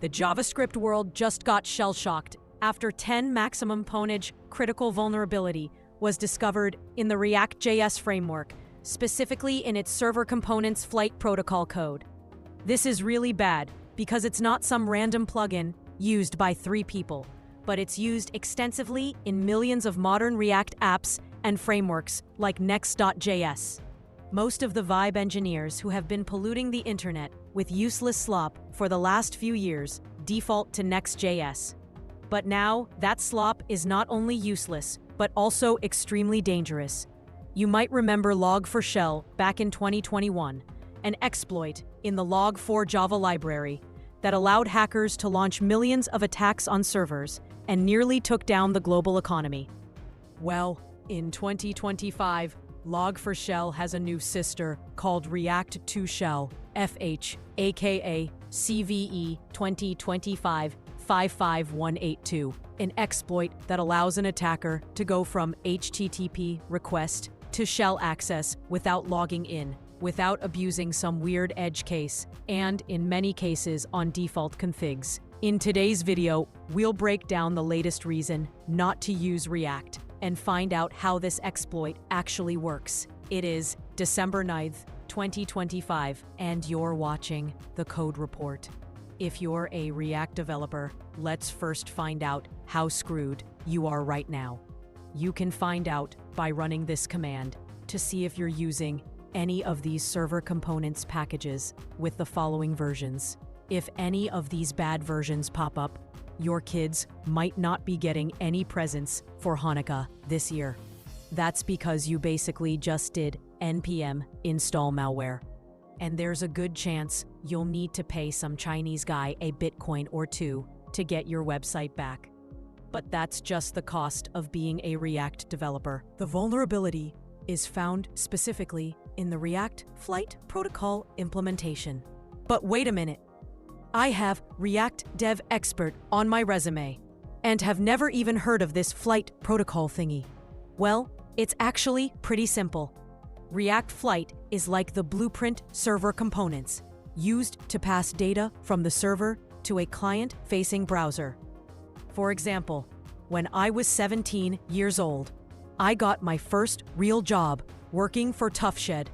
The JavaScript world just got shell-shocked after 10 maximum ponage critical vulnerability was discovered in the React.js framework, specifically in its server components flight protocol code. This is really bad because it's not some random plugin used by 3 people, but it's used extensively in millions of modern React apps and frameworks like Next.js. Most of the Vibe engineers who have been polluting the internet with useless slop for the last few years default to Next.js. But now, that slop is not only useless, but also extremely dangerous. You might remember Log4Shell back in 2021, an exploit in the Log4 Java library that allowed hackers to launch millions of attacks on servers and nearly took down the global economy. Well, in 2025, Log4Shell has a new sister called React.js, FH, aka CVE 2025-55182, an exploit that allows an attacker to go from HTTP request to shell access without logging in, without abusing some weird edge case, and in many cases on default configs. In today's video, we'll break down the latest reason not to use React and find out how this exploit actually works. It is December 9th, 2025, and you're watching the Code Report. If you're a React developer, let's first find out how screwed you are right now. You can find out by running this command to see if you're using any of these server components packages with the following versions. If any of these bad versions pop up, your kids might not be getting any presents for Hanukkah this year. That's because you basically just did npm install malware. And there's a good chance you'll need to pay some Chinese guy a Bitcoin or 2 to get your website back. But that's just the cost of being a React developer. The vulnerability is found specifically in the React Flight Protocol implementation. But wait a minute. I have React Dev Expert on my resume and have never even heard of this flight protocol thingy. Well, it's actually pretty simple. React Flight is like the blueprint server components used to pass data from the server to a client-facing browser. For example, when I was 17 years old, I got my first real job working for ToughShed.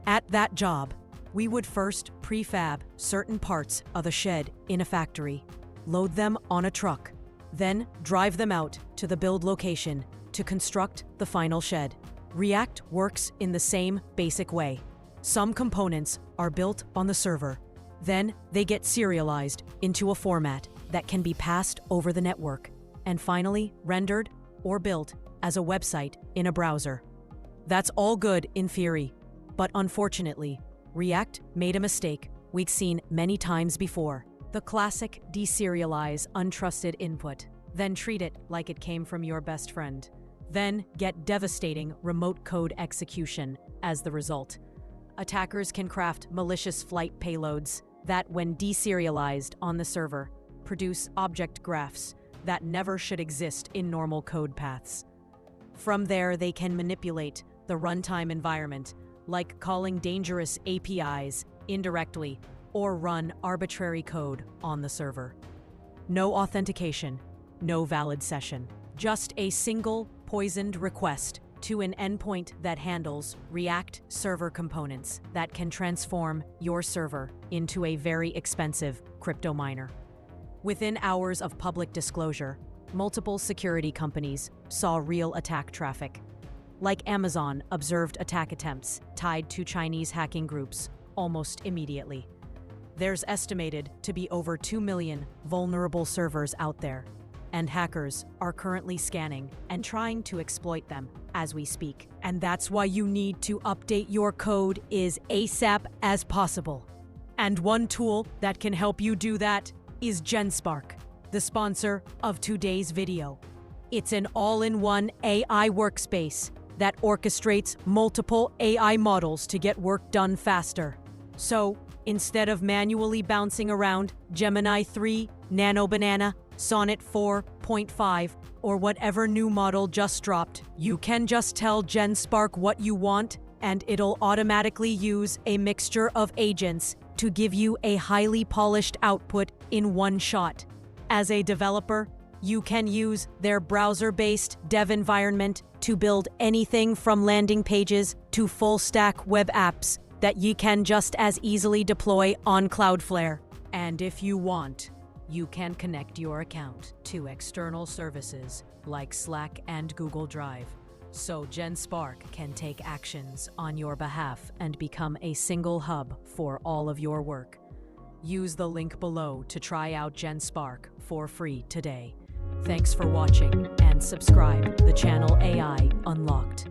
At that job, we would first prefab certain parts of the shed in a factory, load them on a truck, then drive them out to the build location to construct the final shed. React works in the same basic way. Some components are built on the server. Then they get serialized into a format that can be passed over the network, and finally rendered or built as a website in a browser. That's all good in theory, but unfortunately, React made a mistake we've seen many times before. The classic deserialize untrusted input, then treat it like it came from your best friend. Then get devastating remote code execution as the result. Attackers can craft malicious flight payloads that, when deserialized on the server, produce object graphs that never should exist in normal code paths. From there, they can manipulate the runtime environment, like calling dangerous APIs indirectly or run arbitrary code on the server. No authentication, no valid session. Just a single poisoned request to an endpoint that handles React server components that can transform your server into a very expensive crypto miner. Within hours of public disclosure, multiple security companies saw real attack traffic. Like Amazon observed attack attempts tied to Chinese hacking groups almost immediately. There's estimated to be over 2 million vulnerable servers out there, and hackers are currently scanning and trying to exploit them as we speak. And that's why you need to update your code is ASAP as possible. And one tool that can help you do that is GenSpark, the sponsor of today's video. It's an all-in-one AI workspace that orchestrates multiple AI models to get work done faster. So, instead of manually bouncing around Gemini 3, Nano Banana, Sonnet 4.5, or whatever new model just dropped, you can just tell GenSpark what you want, and it'll automatically use a mixture of agents to give you a highly polished output in one shot. As a developer, you can use their browser-based dev environment to build anything from landing pages to full-stack web apps that you can just as easily deploy on Cloudflare. And if you want, you can connect your account to external services like Slack and Google Drive, so GenSpark can take actions on your behalf and become a single hub for all of your work. Use the link below to try out GenSpark for free today. Thanks for watching and subscribe the channel AI Unlocked.